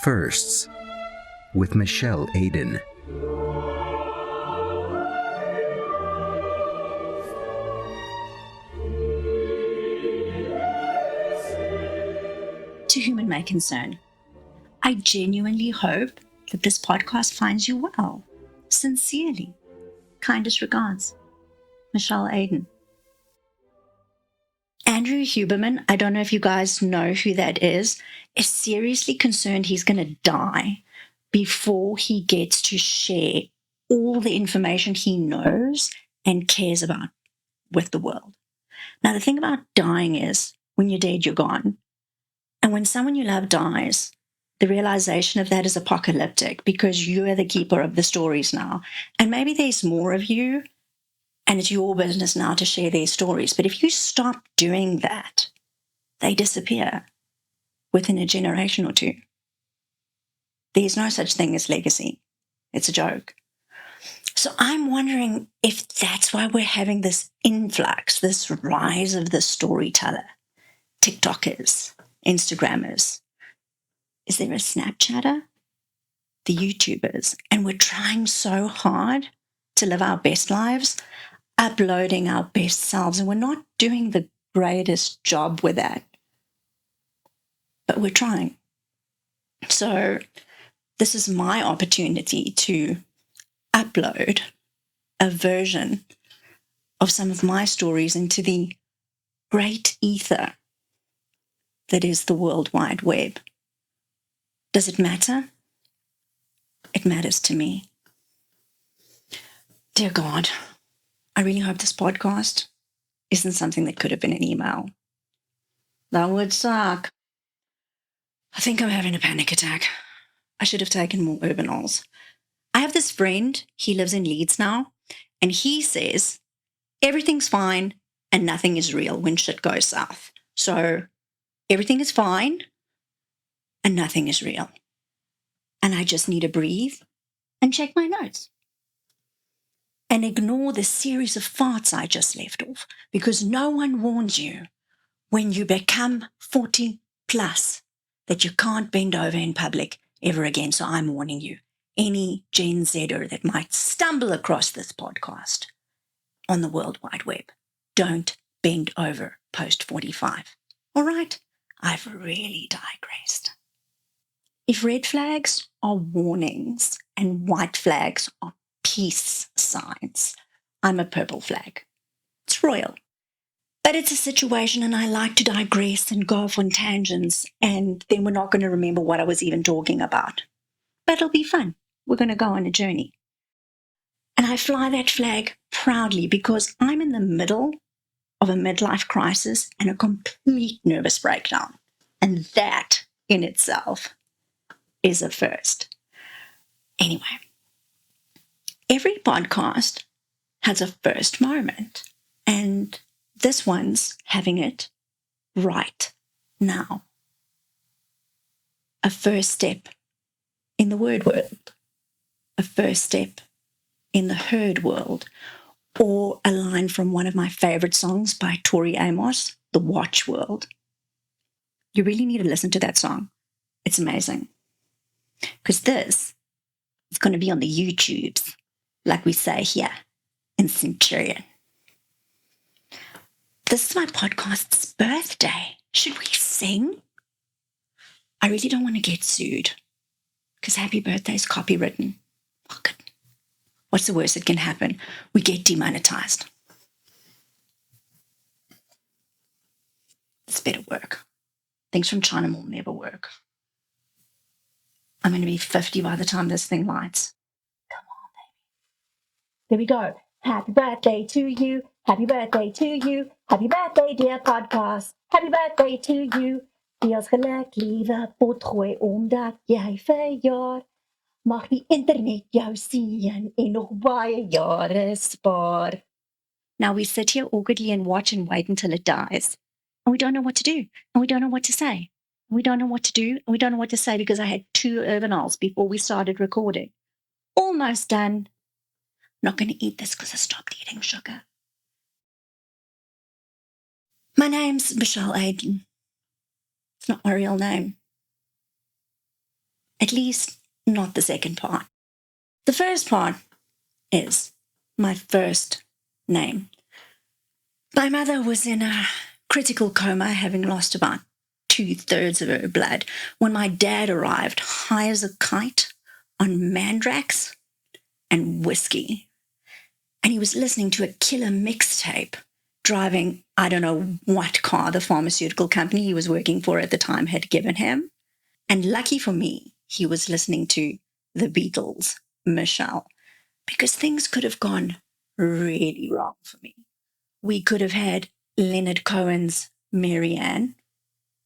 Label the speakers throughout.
Speaker 1: Firsts with Michelle Aiden.
Speaker 2: To whom it may concern, I genuinely hope that this podcast finds you well. Sincerely, kindest regards, Michelle Aiden. Andrew Huberman, I don't know if you guys know who that is seriously concerned he's going to die before he gets to share all the information he knows and cares about with the world. Now, the thing about dying is when you're dead, you're gone. And when someone you love dies, the realization of that is apocalyptic because you are the keeper of the stories now. And maybe there's more of you, and it's your business now to share their stories. But if you stop doing that, they disappear within a generation or two. There's no such thing as legacy. It's a joke. So I'm wondering if that's why we're having this influx, this rise of the storyteller, TikTokers, Instagrammers. Is there a Snapchatter? The YouTubers. And we're trying so hard to live our best lives, uploading our best selves, and we're not doing the greatest job with that. But we're trying. So this is my opportunity to upload a version of some of my stories into the great ether that is the World Wide Web. Does it matter? It matters to me. Dear God, I really hope this podcast isn't something that could have been an email. That would suck. I think I'm having a panic attack. I should have taken more Urbanols. I have this friend, he lives in Leeds now, and he says everything's fine and nothing is real when shit goes south. So everything is fine and nothing is real. And I just need to breathe and check my notes and ignore the series of farts I just left off, because no one warns you when you become 40 plus that you can't bend over in public ever again. So I'm warning you, any Gen Zer that might stumble across this podcast on the World Wide Web, don't bend over post 45. All right, I've really digressed. If red flags are warnings and white flags are peace signs, I'm a purple flag. It's royal. But it's a situation, and I like to digress and go off on tangents, and then we're not going to remember what I was even talking about. But it'll be fun. We're going to go on a journey. And I fly that flag proudly because I'm in the middle of a midlife crisis and a complete nervous breakdown. And that in itself is a first. Anyway, every podcast has a first moment, and this one's having it right now. A first step in the word world, a first step in the herd world, or a line from one of my favorite songs by Tori Amos, The Watch World. You really need to listen to that song. It's amazing. Because this is going to be on the YouTubes, like we say here in Centurion. This is my podcast's birthday. Should we sing? I really don't want to get sued because happy birthday is copywritten. Fuck it. What's the worst that can happen? We get demonetized. This better work. Things from China will never work. I'm going to be 50 by the time this thing lights. Come on, baby. There we go. Happy birthday to you. Happy birthday to you. Happy birthday, dear podcast. Happy birthday to you. Wees geluk, liewe potgooi, omdat jy verjaar. Mag die internet jou sien en nog baie jare spaar. Now we sit here awkwardly and watch and wait until it dies. And we don't know what to do. And we don't know what to say. We don't know what to do. And we don't know what to say because I had 2 Urbanols before we started recording. Almost done. Not going to eat this because I stopped eating sugar. My name's Michelle Aiden. It's not my real name. At least not the second part. The first part is my first name. My mother was in a critical coma, having lost about 2/3 of her blood, when my dad arrived high as a kite on mandrax and whiskey. And he was listening to a killer mixtape, driving, I don't know what car the pharmaceutical company he was working for at the time had given him. And lucky for me, he was listening to the Beatles, Michelle, because things could have gone really wrong for me. We could have had Leonard Cohen's Marianne,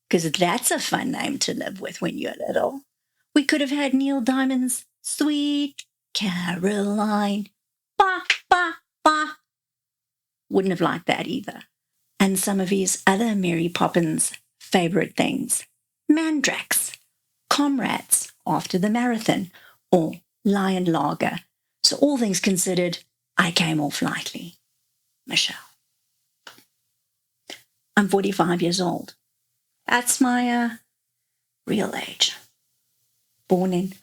Speaker 2: because that's a fun name to live with when you're little. We could have had Neil Diamond's Sweet Caroline. Ba, ba, ba. Wouldn't have liked that either. And some of his other Mary Poppins favorite things. Mandrax, Comrades after the marathon, or Lion Lager. So all things considered, I came off lightly. Michelle. I'm 45 years old. That's my real age. Born in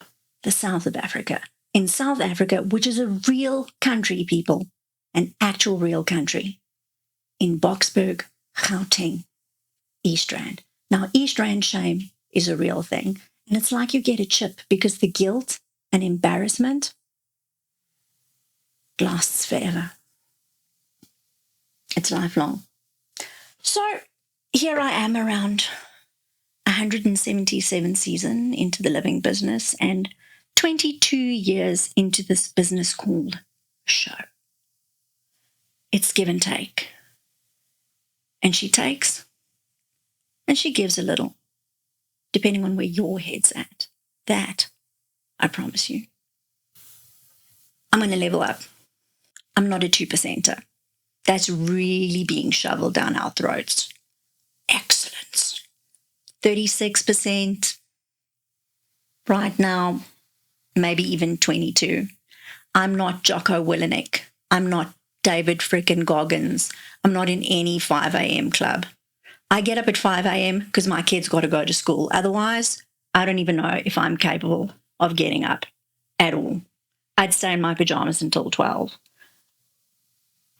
Speaker 2: the south of Africa. In South Africa, which is a real country, people. An actual real country. In Boksburg, Gauteng, East Rand. Now, East Rand shame is a real thing. And it's like you get a chip because the guilt and embarrassment lasts forever. It's lifelong. So here I am around 177 season into the living business and 22 years into this business called show. It's give and take. And she takes and she gives a little, depending on where your head's at. That, I promise you. I'm going to level up. I'm not a 2%er. That's really being shoveled down our throats. Excellence. 36% right now, maybe even 22. I'm not Jocko Willenick. I'm not David frickin' Goggins. I'm not in any 5 a.m. club. I get up at 5 a.m. because my kids got to go to school. Otherwise, I don't even know if I'm capable of getting up at all. I'd stay in my pajamas until 12.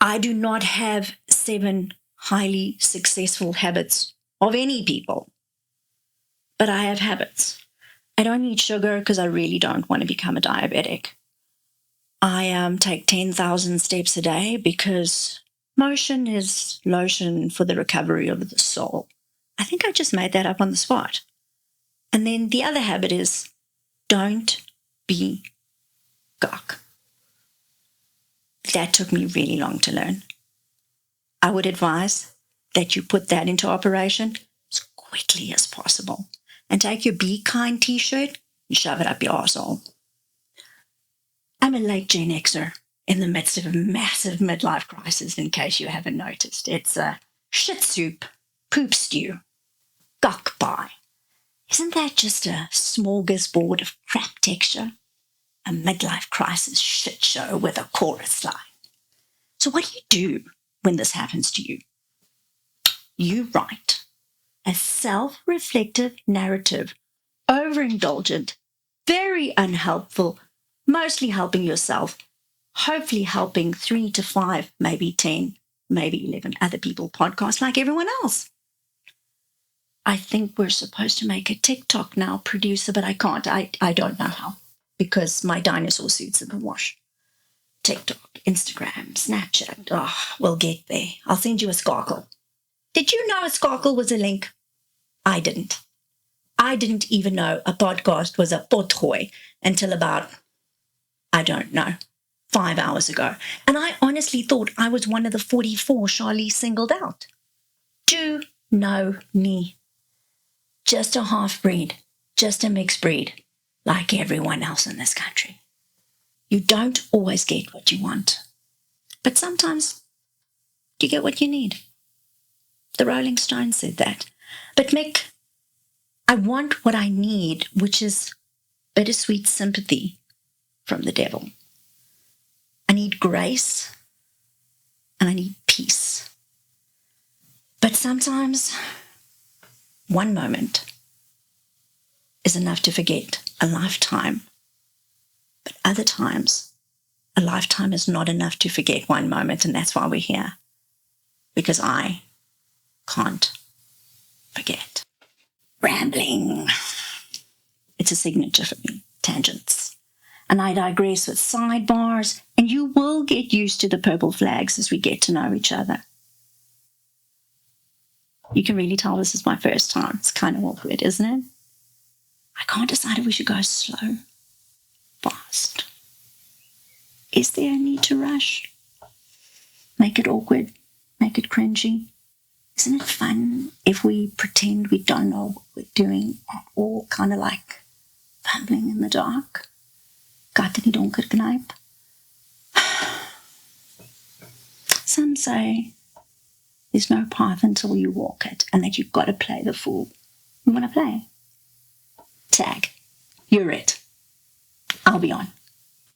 Speaker 2: I do not have 7 highly successful habits of any people, but I have habits. I don't eat sugar because I really don't want to become a diabetic. I take 10,000 steps a day because motion is lotion for the recovery of the soul. I think I just made that up on the spot. And then the other habit is don't be gawk. That took me really long to learn. I would advise that you put that into operation as quickly as possible and take your Be Kind t-shirt and shove it up your arsehole. I'm a late Gen Xer in the midst of a massive midlife crisis, in case you haven't noticed. It's a shit soup, poop stew, gawk pie. Isn't that just a smorgasbord of crap texture? A midlife crisis shit show with a chorus line. So what do you do when this happens to you? You write a self-reflective narrative, overindulgent, very unhelpful, mostly helping yourself, hopefully helping 3 to 5, maybe 10, maybe 11 other people podcast like everyone else. I think we're supposed to make a TikTok now, producer, but I can't. I don't know how because my dinosaur suit's in the wash. TikTok, Instagram, Snapchat. Oh, we'll get there. I'll send you a sparkle. Did you know a sparkle was a link? I didn't. I didn't even know a podcast was a potgooi until about, I don't know, 5 hours ago. And I honestly thought I was one of the 44 Charlie singled out. Do know me. Just a half-breed, just a mixed breed, like everyone else in this country. You don't always get what you want, but sometimes you get what you need. The Rolling Stones said that. But Mick, I want what I need, which is bittersweet sympathy from the devil. I need grace and I need peace. But sometimes one moment is enough to forget a lifetime. But other times, a lifetime is not enough to forget one moment, and that's why we're here. Because I can't forget. Rambling. It's a signature for me. Tangents. And I digress with sidebars, and you will get used to the purple flags as we get to know each other. You can really tell this is my first time. It's kind of awkward, isn't it? I can't decide if we should go slow, fast. Is there a need to rush? Make it awkward, make it cringy. Isn't it fun if we pretend we don't know what we're doing at all, kind of like fumbling in the dark? Gat in die donker knijp. Some say there's no path until you walk it, and that you've got to play the fool. You want to play? Tag. You're it. I'll be on.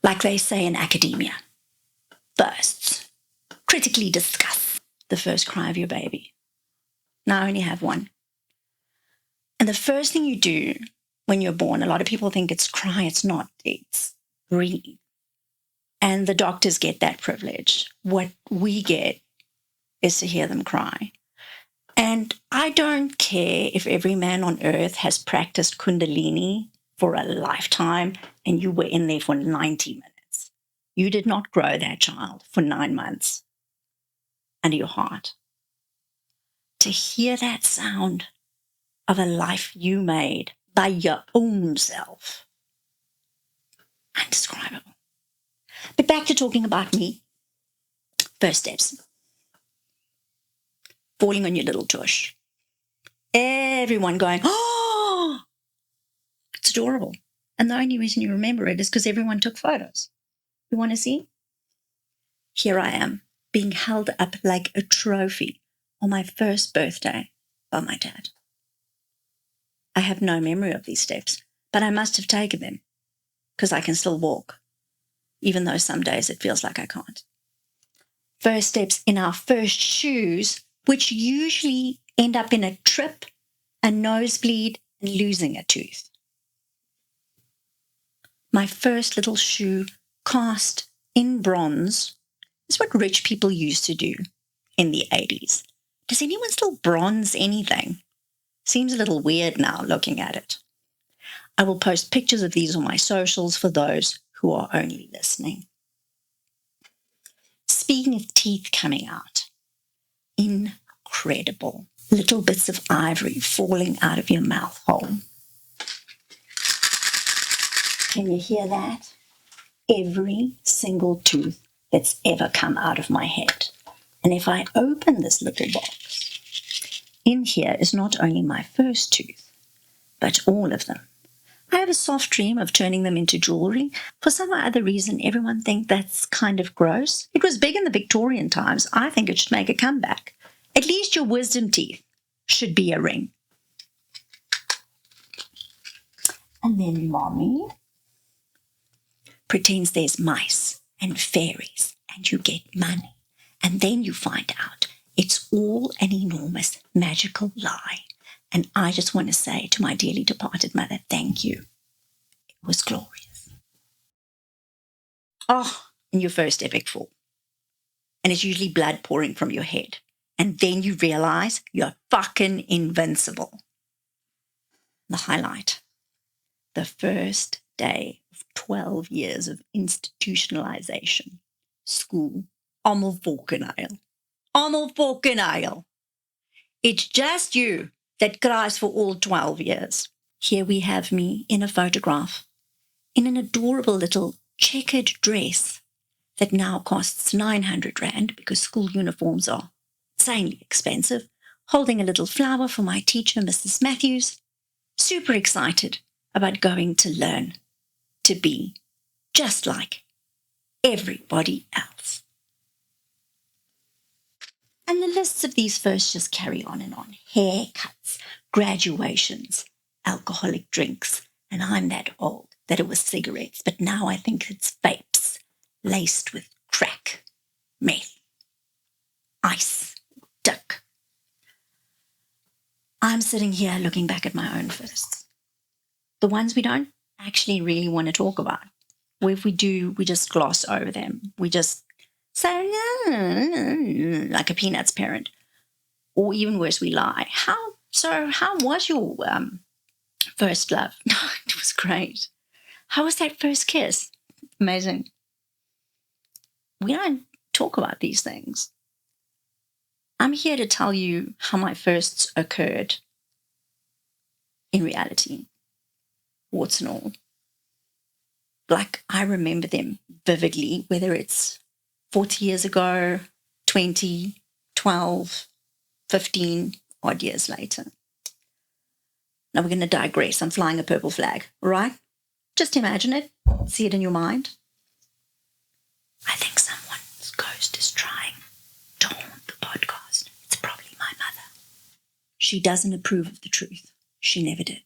Speaker 2: Like they say in academia. First, critically discuss the first cry of your baby. Now I only have one. And the first thing you do when you're born, a lot of people think it's cry. It's not. It's breathe. And the doctors get that privilege. What we get is to hear them cry. And I don't care if every man on earth has practiced Kundalini for a lifetime and you were in there for 90 minutes. You did not grow that child for 9 months under your heart. To hear that sound of a life you made by your own self, indescribable. But back to talking about me. First steps. Falling on your little tush. Everyone going, oh, it's adorable. And the only reason you remember it is because everyone took photos. You want to see? Here I am, being held up like a trophy on my first birthday by my dad. I have no memory of these steps, but I must have taken them because I can still walk, even though some days it feels like I can't. First steps in our first shoes, which usually end up in a trip, a nosebleed, and losing a tooth. My first little shoe, cast in bronze, is what rich people used to do in the 80s. Does anyone still bronze anything? Seems a little weird now looking at it. I will post pictures of these on my socials for those who are only listening. Speaking of teeth coming out, incredible. Little bits of ivory falling out of your mouth hole. Can you hear that? Every single tooth that's ever come out of my head. And if I open this little box, in here is not only my first tooth, but all of them. I have a soft dream of turning them into jewelry. For some other reason, everyone thinks that's kind of gross. It was big in the Victorian times. I think it should make a comeback. At least your wisdom teeth should be a ring. And then mommy pretends there's mice and fairies and you get money. And then you find out it's all an enormous magical lie. And I just want to say to my dearly departed mother, thank you. It was glorious. Oh, and your first epic fall. And it's usually blood pouring from your head. And then you realize you're fucking invincible. The highlight. The first day of 12 years of institutionalization. School. Almal volkenheil. Almal volkenheil. It's just you that cries for all 12 years. Here we have me in a photograph, in an adorable little checkered dress that now costs 900 Rand because school uniforms are insanely expensive, holding a little flower for my teacher, Mrs. Matthews, super excited about going to learn to be just like everybody else. And the lists of these firsts just carry on and on. Haircuts, graduations, alcoholic drinks. And I'm that old that it was cigarettes, but now I think it's vapes laced with crack, meth, ice, duck. I'm sitting here looking back at my own firsts. The ones we don't actually really want to talk about. Or if we do, we just gloss over them. We just say, like a Peanuts parent. Or even worse, we lie. How was your first love? It was great. How was that first kiss? Amazing. We don't talk about these things. I'm here to tell you how my firsts occurred in reality, warts and all. Like, I remember them vividly, whether it's 40 years ago, 20, 12, 15 odd years later. Now we're going to digress. I'm flying a purple flag, right? Just imagine it. See it in your mind. I think someone's ghost is trying to haunt the podcast. It's probably my mother. She doesn't approve of the truth. She never did.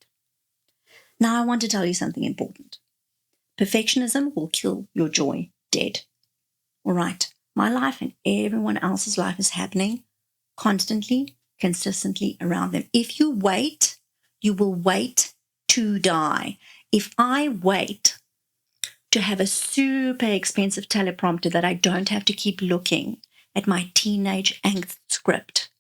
Speaker 2: Now I want to tell you something important. Perfectionism will kill your joy dead. All right. My life and everyone else's life is happening constantly, consistently around them. If you wait, you will wait to die. If I wait to have a super expensive teleprompter that I don't have to keep looking at my teenage angst script,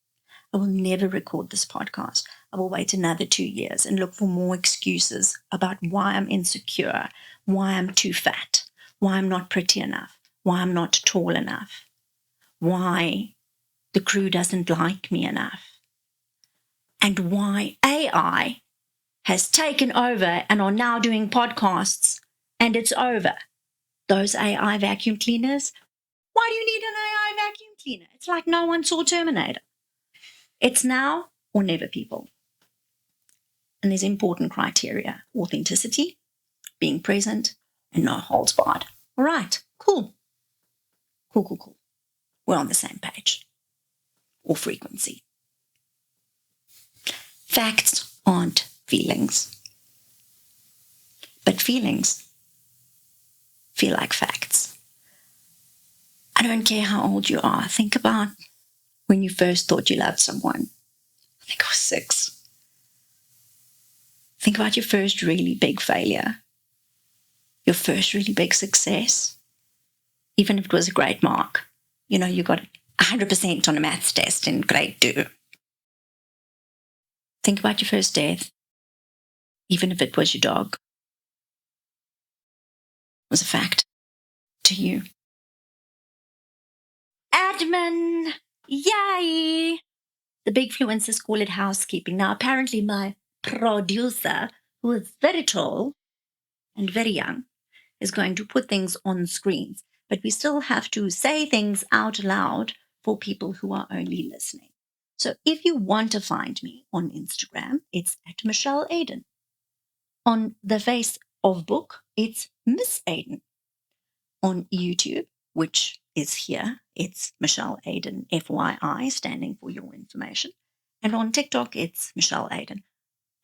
Speaker 2: I will never record this podcast. I will wait another 2 years and look for more excuses about why I'm insecure, why I'm too fat, why I'm not pretty enough, why I'm not tall enough, why the crew doesn't like me enough, and why AI has taken over and are now doing podcasts and it's over. Those AI vacuum cleaners, why do you need an AI vacuum cleaner? It's like no one saw Terminator. It's now or never, people. And there's important criteria: authenticity, being present, and no holds barred. All right, cool. Cool. We're on the same page. Or frequency. Facts aren't feelings. But feelings feel like facts. I don't care how old you are. Think about when you first thought you loved someone. I think I was 6. Think about your first really big failure. Your first really big success. Even if it was a great mark. You know, you got 100% on a maths test in grade 2. Think about your first death. Even if it was your dog. It was a fact to you. Admin! Yay! The big fluencers call it housekeeping. Now, apparently my producer, who is very tall and very young, is going to put things on screens. But we still have to say things out loud for people who are only listening. So if you want to find me on Instagram, it's at Michelle Aiden. On the face of book, it's Miss Aiden. On YouTube, which is here, it's Michelle Aiden, FYI, standing for your information. And on TikTok, it's Michelle Aiden.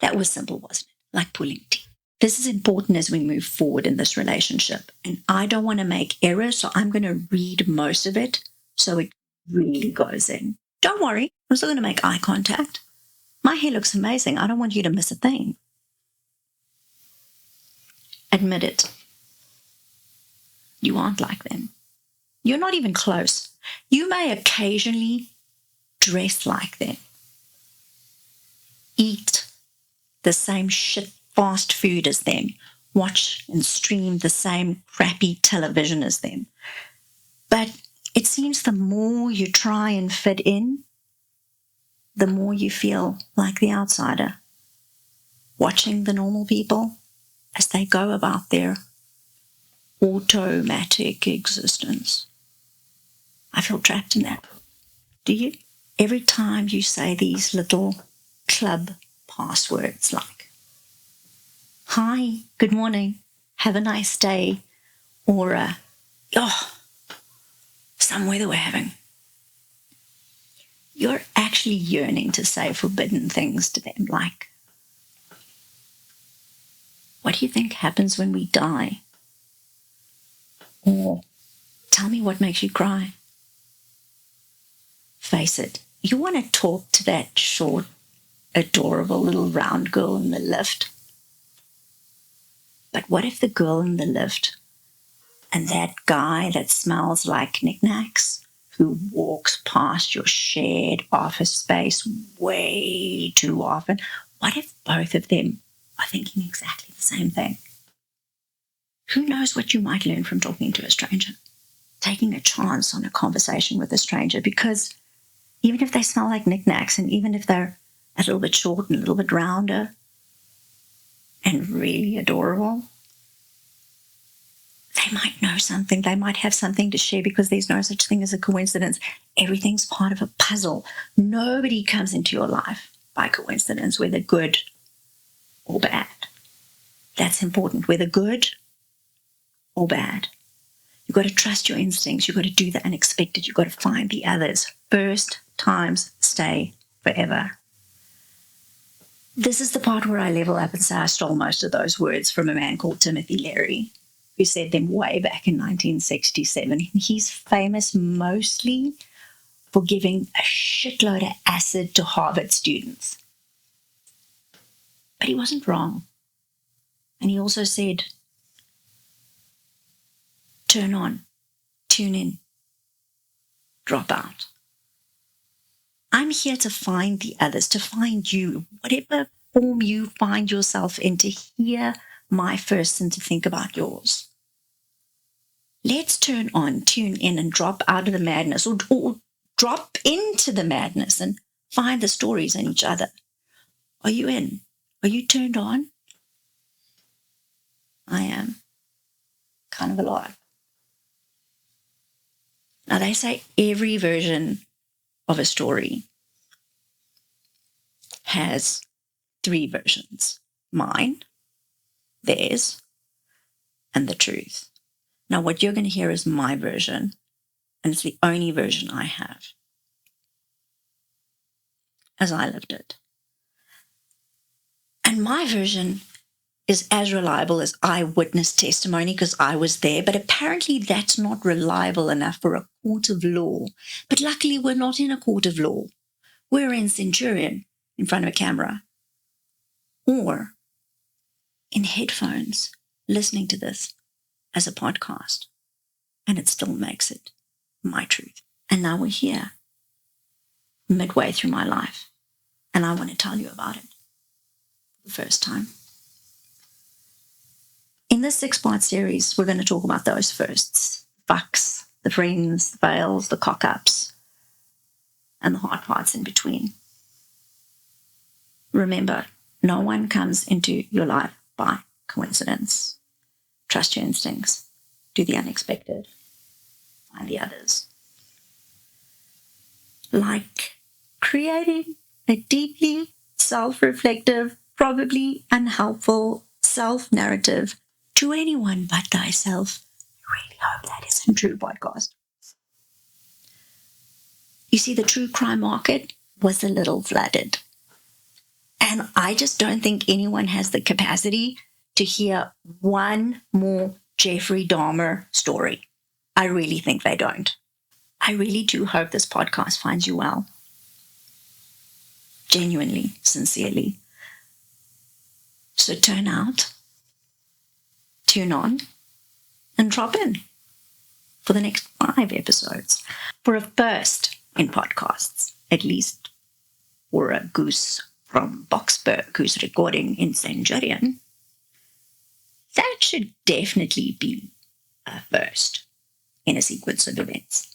Speaker 2: That was simple, wasn't it? Like pulling teeth. This is important as we move forward in this relationship. And I don't want to make errors, so I'm going to read most of it so it really goes in. Don't worry, I'm still going to make eye contact. My hair looks amazing. I don't want you to miss a thing. Admit it. You aren't like them. You're not even close. You may occasionally dress like them. Eat the same shit fast food as them. Watch and stream the same crappy television as them. But it seems the more you try and fit in, the more you feel like the outsider. Watching the normal people as they go about their automatic existence. I feel trapped in that. Do you? Every time you say these little club passwords like, hi, good morning, have a nice day, or some weather we're having. You're actually yearning to say forbidden things to them, like, what do you think happens when we die? Or tell me what makes you cry. Face it, you want to talk to that short, adorable little round girl in the lift. But what if the girl in the lift and that guy that smells like knickknacks who walks past your shared office space way too often, what if both of them are thinking exactly the same thing? Who knows what you might learn from talking to a stranger? Taking a chance on a conversation with a stranger, because even if they smell like knickknacks and even if they're a little bit short and a little bit rounder and really adorable, they might know something. They might have something to share, because there's no such thing as a coincidence. Everything's part of a puzzle. Nobody comes into your life by coincidence, whether good or bad. That's important, whether good or bad. You've got to trust your instincts. You've got to do the unexpected. You've got to find the others. First times stay forever. This is the part where I level up and say I stole most of those words from a man called Timothy Leary, who said them way back in 1967. He's famous mostly for giving a shitload of acid to Harvard students. But he wasn't wrong. And he also said, turn on, tune in, drop out. I'm here to find the others, to find you, whatever form you find yourself in, to hear my first and to think about yours. Let's turn on, tune in, and drop out of the madness, or drop into the madness and find the stories in each other. Are you in? Are you turned on? I am. Kind of a lot. Now, they say every version of a story has 3 versions: mine, theirs, and the truth. Now, what you're going to hear is my version, and it's the only version I have, as I lived it. And my version is as reliable as eyewitness testimony, because I was there, but apparently that's not reliable enough for a court of law. But luckily, we're not in a court of law. We're in Centurion, in front of a camera, or in headphones, listening to this as a podcast, and it still makes it my truth. And now we're here, midway through my life, and I want to tell you about it for the first time. In this 6-part series, we're going to talk about those firsts: fucks, the friends, the fails, the cock-ups, and the hard parts in between. Remember, no one comes into your life by coincidence. Trust your instincts. Do the unexpected. Find the others. Like creating a deeply self-reflective, probably unhelpful self-narrative to anyone but thyself. I really hope that isn't true, podcast. You see, the true crime market was a little flooded. And I just don't think anyone has the capacity to hear one more Jeffrey Dahmer story. I really think they don't. I really do hope this podcast finds you well. Genuinely, sincerely. So turn out, tune on, and drop in for the next 5 episodes. For a first in podcasts, at least for a goose from Boxburg who's recording in Centurion, that should definitely be a first in a sequence of events.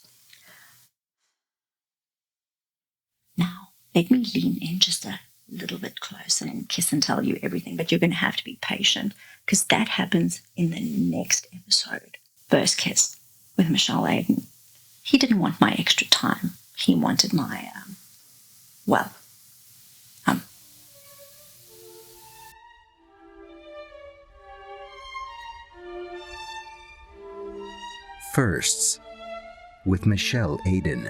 Speaker 2: Now, let me lean in just a little bit closer and kiss and tell you everything, but you're going to have to be patient, because that happens in the next episode. First kiss with Michelle Aiden. He didn't want my extra time. He wanted my,
Speaker 1: Firsts with Michelle Aiden.